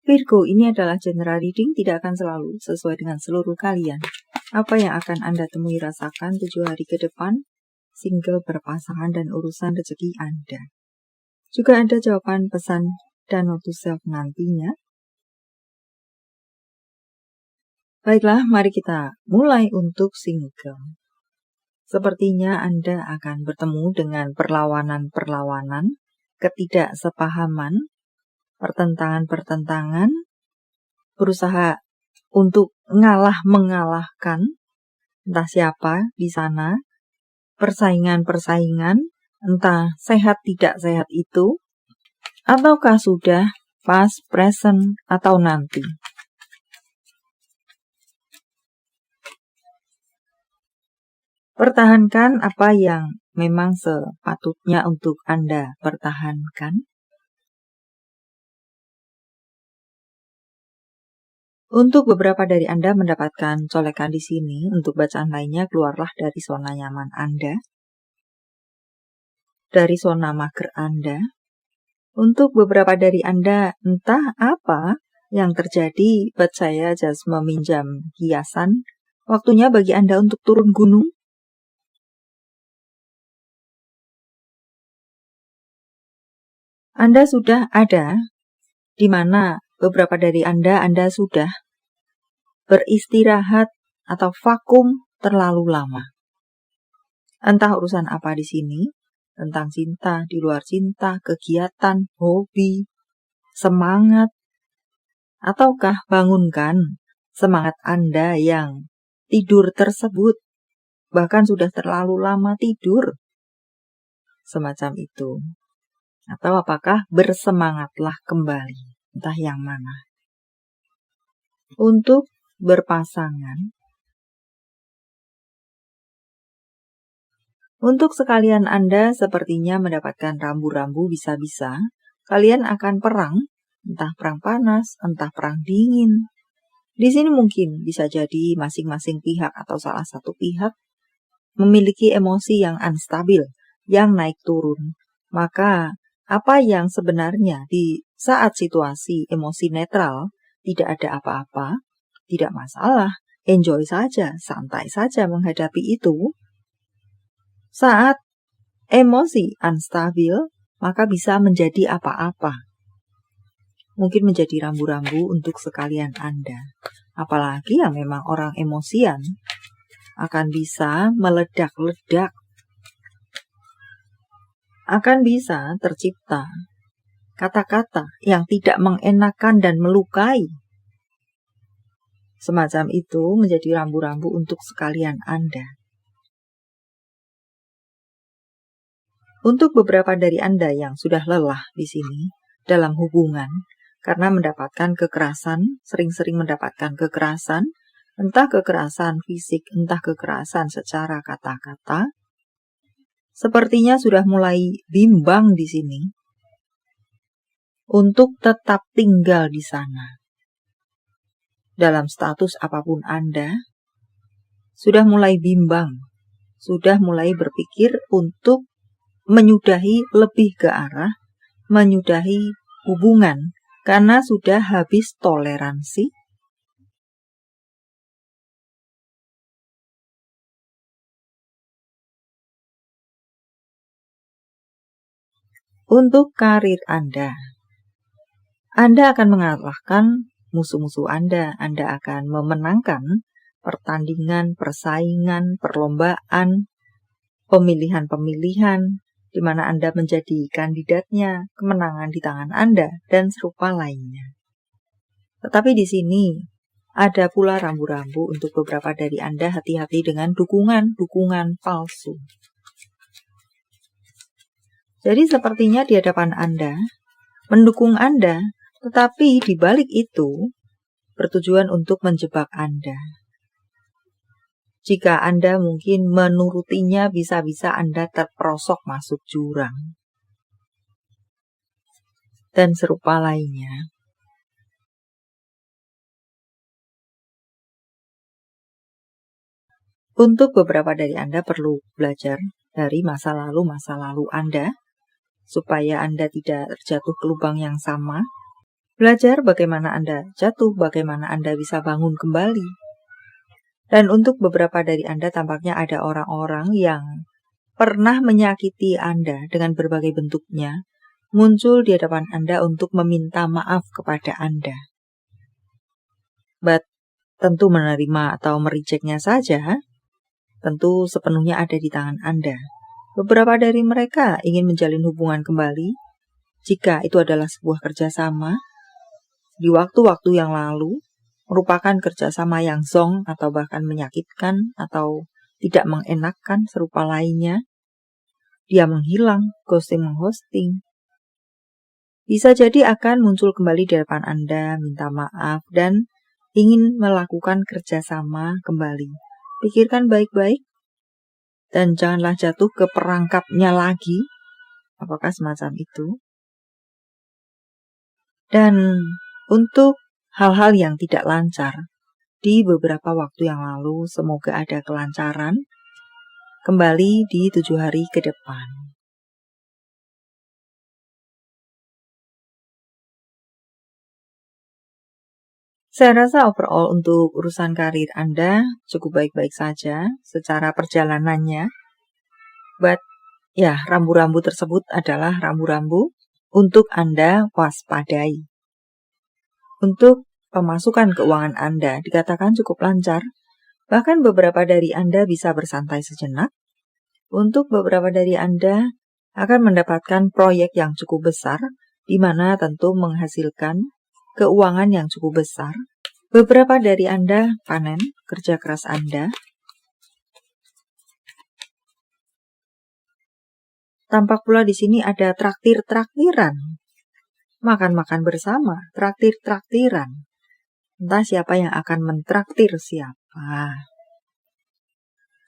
Virgo, ini adalah general reading, tidak akan selalu sesuai dengan seluruh kalian. Apa yang akan Anda temui rasakan 7 hari ke depan, single, berpasangan, dan urusan rezeki Anda. Juga ada jawaban pesan dan note to self nantinya. Baiklah, mari kita mulai untuk single. Sepertinya Anda akan bertemu dengan perlawanan-perlawanan, ketidaksepahaman, pertentangan-pertentangan, berusaha untuk mengalahkan entah siapa di sana, persaingan-persaingan, entah sehat tidak sehat itu, ataukah sudah past, present, atau nanti. Pertahankan apa yang memang sepatutnya untuk Anda pertahankan. Untuk beberapa dari Anda mendapatkan colekan di sini, untuk bacaan lainnya keluarlah dari zona nyaman Anda, dari zona mager Anda. Untuk beberapa dari Anda, entah apa yang terjadi, buat saya just meminjam hiasan. Waktunya bagi Anda untuk turun gunung. Anda sudah ada di mana beberapa dari Anda sudah beristirahat atau vakum terlalu lama. Entah urusan apa di sini, tentang cinta, di luar cinta, kegiatan, hobi, semangat, ataukah bangunkan semangat Anda yang tidur tersebut, bahkan sudah terlalu lama tidur, semacam itu. Atau apakah bersemangatlah kembali, entah yang mana. Untuk berpasangan, untuk sekalian Anda sepertinya mendapatkan rambu-rambu bisa-bisa, kalian akan perang, entah perang panas, entah perang dingin. Di sini mungkin bisa jadi masing-masing pihak atau salah satu pihak memiliki emosi yang unstabil, yang naik turun. Maka apa yang sebenarnya di saat situasi emosi netral, tidak ada apa-apa, tidak masalah, enjoy saja, santai saja menghadapi itu. Saat emosi unstabil, maka bisa menjadi apa-apa. Mungkin menjadi rambu-rambu untuk sekalian Anda. Apalagi yang memang orang emosian, akan bisa meledak-ledak. Akan bisa tercipta kata-kata yang tidak mengenakan dan melukai. Semacam itu menjadi rambu-rambu untuk sekalian Anda. Untuk beberapa dari Anda yang sudah lelah di sini dalam hubungan, karena mendapatkan kekerasan, sering-sering mendapatkan kekerasan, entah kekerasan fisik, entah kekerasan secara kata-kata, sepertinya sudah mulai bimbang di sini untuk tetap tinggal di sana. Dalam status apapun Anda, sudah mulai bimbang, sudah mulai berpikir untuk menyudahi lebih ke arah, menyudahi hubungan, karena sudah habis toleransi. Untuk karir Anda akan mengalahkan musuh-musuh Anda akan memenangkan pertandingan, persaingan, perlombaan, pemilihan-pemilihan, di mana Anda menjadi kandidatnya, kemenangan di tangan Anda, dan serupa lainnya. Tetapi di sini ada pula rambu-rambu untuk beberapa dari Anda, hati-hati dengan dukungan palsu. Jadi sepertinya di hadapan Anda, mendukung Anda, tetapi di balik itu bertujuan untuk menjebak Anda. Jika Anda mungkin menurutinya, bisa-bisa Anda terperosok masuk jurang. Dan serupa lainnya. Untuk beberapa dari Anda perlu belajar dari masa lalu Anda, supaya Anda tidak terjatuh ke lubang yang sama, Belajar bagaimana Anda jatuh, bagaimana Anda bisa bangun kembali. Dan untuk beberapa dari Anda tampaknya ada orang-orang yang pernah menyakiti Anda dengan berbagai bentuknya, muncul di hadapan Anda untuk meminta maaf kepada Anda. But tentu menerima atau merejectnya saja, tentu sepenuhnya ada di tangan Anda. Beberapa dari mereka ingin menjalin hubungan kembali, jika itu adalah sebuah kerjasama, di waktu-waktu yang lalu, merupakan kerjasama yang zonk atau bahkan menyakitkan atau tidak mengenakkan serupa lainnya. Dia menghilang, ghosting menghosting. Bisa jadi akan muncul kembali di depan Anda, minta maaf, dan ingin melakukan kerjasama kembali. Pikirkan baik-baik, dan janganlah jatuh ke perangkapnya lagi. Apakah semacam itu? Dan untuk hal-hal yang tidak lancar, di beberapa waktu yang lalu, semoga ada kelancaran kembali di 7 hari ke depan. Saya rasa overall untuk urusan karir Anda cukup baik-baik saja secara perjalanannya. But ya, rambu-rambu tersebut adalah rambu-rambu untuk Anda waspadai. Untuk pemasukan keuangan Anda dikatakan cukup lancar, bahkan beberapa dari Anda bisa bersantai sejenak. Untuk beberapa dari Anda akan mendapatkan proyek yang cukup besar, di mana tentu menghasilkan keuangan yang cukup besar. Beberapa dari Anda panen kerja keras Anda. Tampak pula di sini ada traktir-traktiran. Makan-makan bersama, traktir-traktiran. Entah siapa yang akan mentraktir siapa.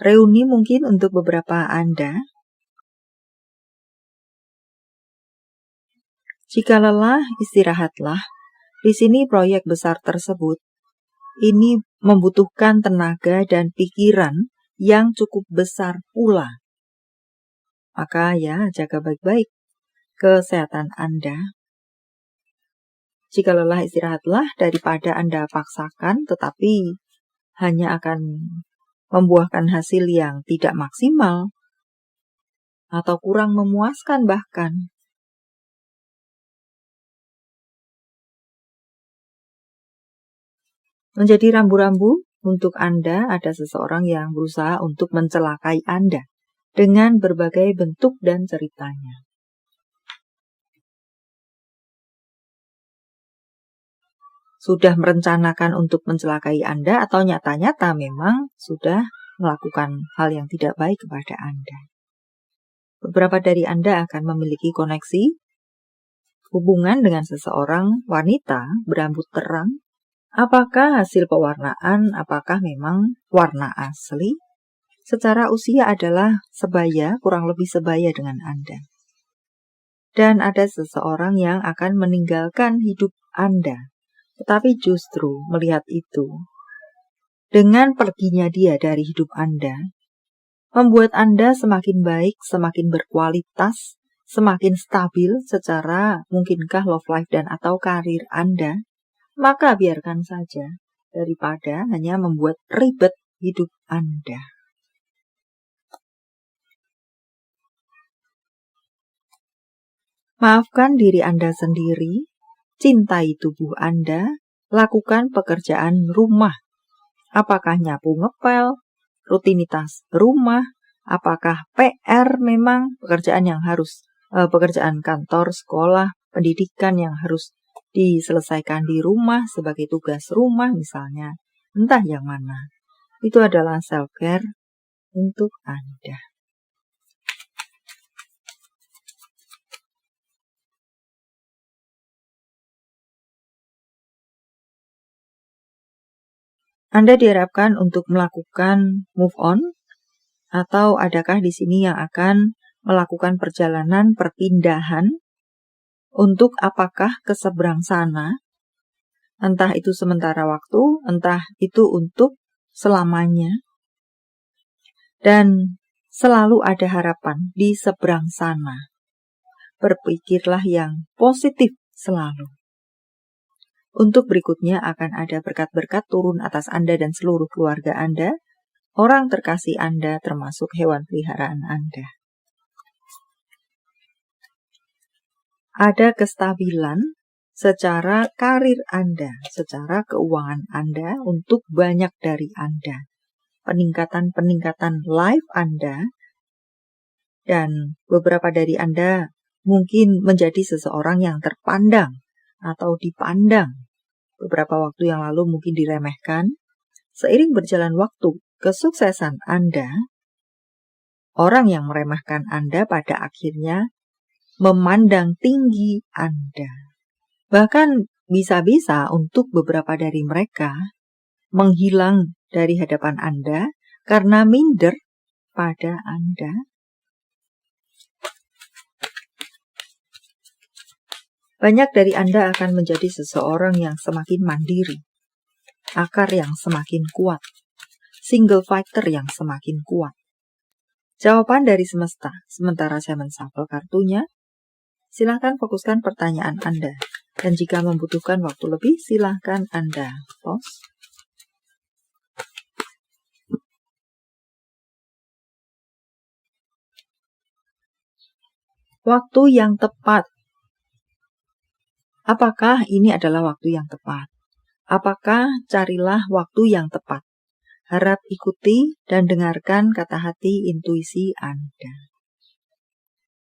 Reuni mungkin untuk beberapa Anda. Jika lelah, istirahatlah. Di sini proyek besar tersebut, ini membutuhkan tenaga dan pikiran yang cukup besar pula. Maka ya, jaga baik-baik kesehatan Anda. Jika lelah, istirahatlah daripada Anda paksakan, tetapi hanya akan membuahkan hasil yang tidak maksimal atau kurang memuaskan bahkan. Menjadi rambu-rambu untuk Anda, ada seseorang yang berusaha untuk mencelakai Anda dengan berbagai bentuk dan ceritanya. Sudah merencanakan untuk mencelakai Anda atau nyata-nyata memang sudah melakukan hal yang tidak baik kepada Anda. Beberapa dari Anda akan memiliki koneksi hubungan dengan seseorang wanita berambut terang. Apakah hasil pewarnaan, apakah memang warna asli? Secara usia adalah sebaya, kurang lebih sebaya dengan Anda. Dan ada seseorang yang akan meninggalkan hidup Anda. Tetapi justru melihat itu, dengan perginya dia dari hidup Anda, membuat Anda semakin baik, semakin berkualitas, semakin stabil secara mungkinkah love life dan atau karir Anda. Maka biarkan saja daripada hanya membuat ribet hidup Anda. Maafkan diri Anda sendiri, cintai tubuh Anda, lakukan pekerjaan rumah. Apakah nyapu ngepel, rutinitas rumah, apakah PR memang pekerjaan yang harus, pekerjaan kantor, sekolah, pendidikan yang harus diselesaikan di rumah sebagai tugas rumah misalnya, entah yang mana. Itu adalah self-care untuk Anda. Anda diharapkan untuk melakukan move on, atau adakah di sini yang akan melakukan perjalanan perpindahan untuk apakah ke seberang sana, entah itu sementara waktu, entah itu untuk selamanya. Dan selalu ada harapan di seberang sana. Berpikirlah yang positif selalu. Untuk berikutnya akan ada berkat-berkat turun atas Anda dan seluruh keluarga Anda, orang terkasih Anda termasuk hewan peliharaan Anda. Ada kestabilan secara karir Anda, secara keuangan Anda untuk banyak dari Anda. Peningkatan-peningkatan life Anda, dan beberapa dari Anda mungkin menjadi seseorang yang terpandang atau dipandang. Beberapa waktu yang lalu mungkin diremehkan. Seiring berjalan waktu, kesuksesan Anda, orang yang meremehkan Anda pada akhirnya memandang tinggi Anda. Bahkan bisa-bisa untuk beberapa dari mereka menghilang dari hadapan Anda karena minder pada Anda. Banyak dari Anda akan menjadi seseorang yang semakin mandiri, akar yang semakin kuat, single fighter yang semakin kuat. Jawaban dari semesta, sementara saya menshuffle kartunya, silakan fokuskan pertanyaan Anda. Dan jika membutuhkan waktu lebih, silakan Anda pause. Waktu yang tepat. Apakah ini adalah waktu yang tepat? Apakah carilah waktu yang tepat? Harap ikuti dan dengarkan kata hati intuisi Anda.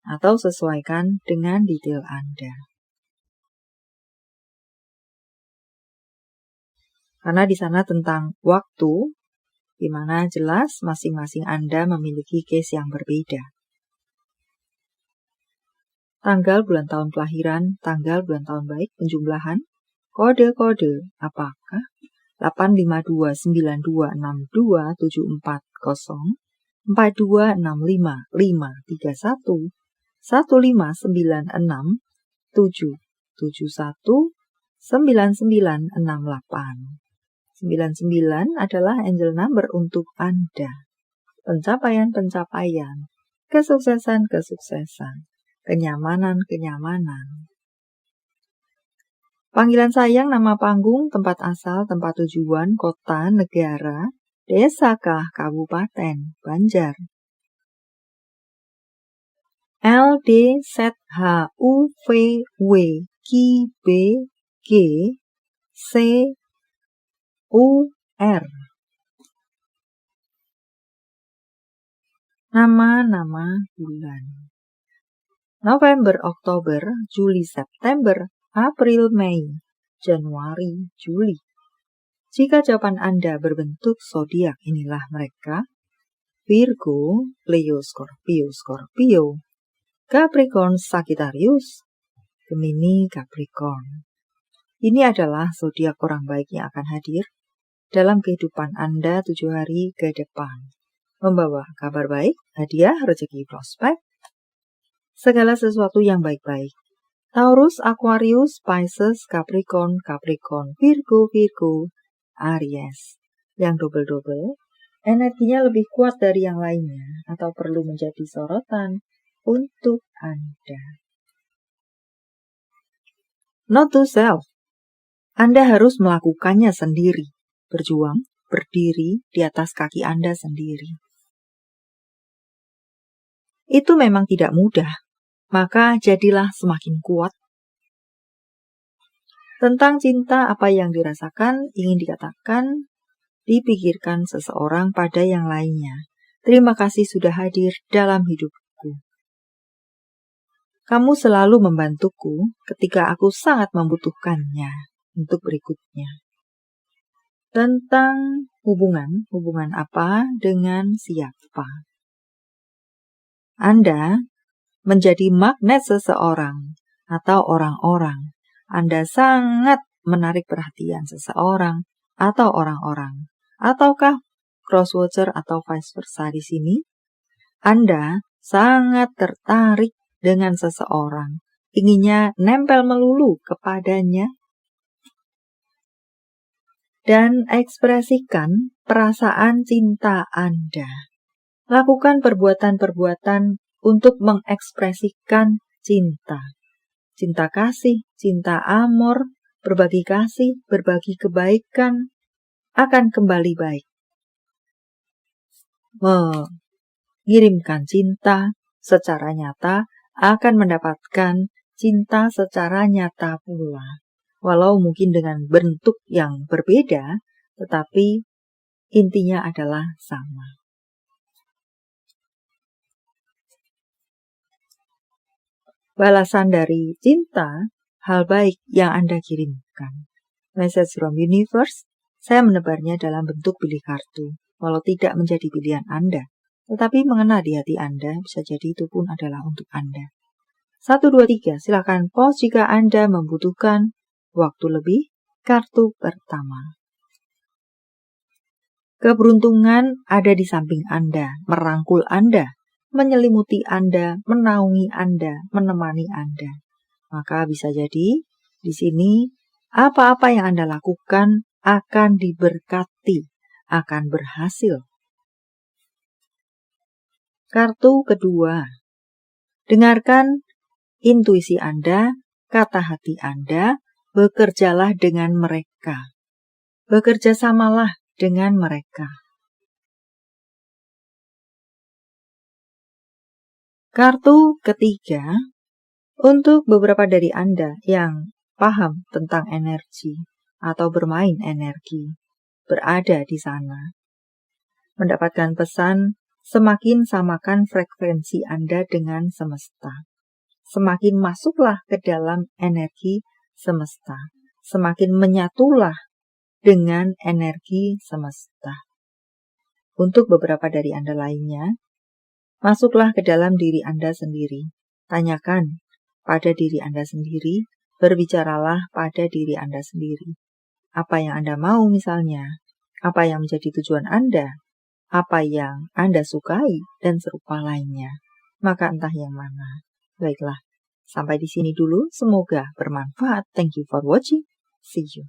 Atau sesuaikan dengan detail Anda. Karena di sana tentang waktu, di mana jelas masing-masing Anda memiliki case yang berbeda. Tanggal, bulan, tahun kelahiran, tanggal, bulan, tahun baik, penjumlahan, kode-kode, apakah 85292627440, 4265531, 1596771, 9968. 99 adalah angel number untuk Anda. Pencapaian-pencapaian, kesuksesan-kesuksesan, kenyamanan-kenyamanan. Panggilan sayang, nama panggung, tempat asal, tempat tujuan, kota, negara, desakah, kabupaten, Banjar. L, D, Z, H, U, V, W, Q, B, G, C, U, R. Nama-nama bulan. November, Oktober, Juli, September, April, Mei, Januari, Juli. Jika jawaban Anda berbentuk zodiak, inilah mereka: Virgo, Leo, Scorpio, Scorpio, Capricorn, Sagittarius, Gemini, Capricorn. Ini adalah zodiak orang baik yang akan hadir dalam kehidupan Anda 7 hari ke depan. Membawa kabar baik, hadiah, rezeki, prospek, segala sesuatu yang baik-baik. Taurus, Aquarius, Pisces, Capricorn, Capricorn, Virgo, Virgo, Aries. Yang double-double, energinya lebih kuat dari yang lainnya atau perlu menjadi sorotan untuk Anda. Note to self. Anda harus melakukannya sendiri, berjuang, berdiri di atas kaki Anda sendiri. Itu memang tidak mudah, maka jadilah semakin kuat. Tentang cinta, apa yang dirasakan, ingin dikatakan, dipikirkan seseorang pada yang lainnya. Terima kasih sudah hadir dalam hidupku. Kamu selalu membantuku ketika aku sangat membutuhkannya. Untuk berikutnya. Tentang hubungan apa dengan siapa. Anda menjadi magnet seseorang atau orang-orang. Anda sangat menarik perhatian seseorang atau orang-orang. Ataukah crosswatcher atau vice versa di sini? Anda sangat tertarik dengan seseorang. Inginnya nempel melulu kepadanya. Dan ekspresikan perasaan cinta Anda. Lakukan perbuatan-perbuatan untuk mengekspresikan cinta. Cinta kasih, cinta amor, berbagi kasih, berbagi kebaikan, akan kembali baik. Mengirimkan cinta secara nyata akan mendapatkan cinta secara nyata pula. Walau mungkin dengan bentuk yang berbeda, tetapi intinya adalah sama. Balasan dari cinta, hal baik yang Anda kirimkan. Message from Universe, saya menebarnya dalam bentuk pilih kartu. Walau tidak menjadi pilihan Anda, tetapi mengena di hati Anda, bisa jadi itu pun adalah untuk Anda. 1, 2, 3, silakan pause jika Anda membutuhkan waktu lebih. Kartu pertama. Keberuntungan ada di samping Anda, merangkul Anda, menyelimuti Anda, menaungi Anda, menemani Anda. Maka bisa jadi di sini apa-apa yang Anda lakukan akan diberkati, akan berhasil. Kartu kedua. Dengarkan intuisi Anda, kata hati Anda, bekerjalah dengan mereka. Bekerjasamalah dengan mereka. Kartu ketiga, untuk beberapa dari Anda yang paham tentang energi atau bermain energi, berada di sana, mendapatkan pesan, semakin samakan frekuensi Anda dengan semesta. Semakin masuklah ke dalam energi semesta. Semakin menyatulah dengan energi semesta. Untuk beberapa dari Anda lainnya, masuklah ke dalam diri Anda sendiri. Tanyakan pada diri Anda sendiri, berbicaralah pada diri Anda sendiri. Apa yang Anda mau misalnya, apa yang menjadi tujuan Anda, apa yang Anda sukai, dan serupa lainnya. Maka entah yang mana. Baiklah, sampai di sini dulu. Semoga bermanfaat. Thank you for watching. See you.